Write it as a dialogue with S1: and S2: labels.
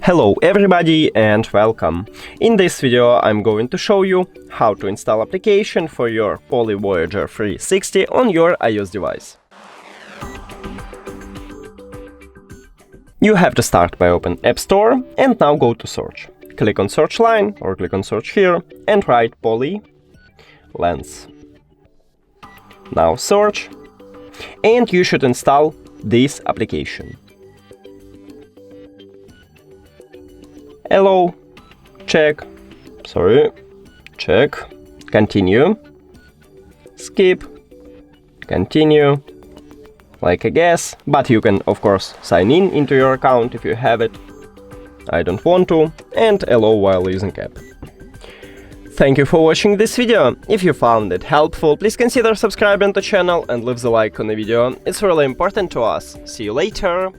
S1: Hello everybody and welcome! In this video I'm going to show you how to install application for your POLY Voyager 360 on your iOS device. You have to start by open App Store and now go to search. Click on search line or click on search here and write POLY Lens. Now search and you should install this application. Hello, check, check, continue, skip, continue, like a guess, but you can of course sign in into your account if you have it. I don't want to, and allow while using app. Thank you for watching this video. If you found it helpful, please consider subscribing to the channel and leave the like on the video. It's really important to us. See you later!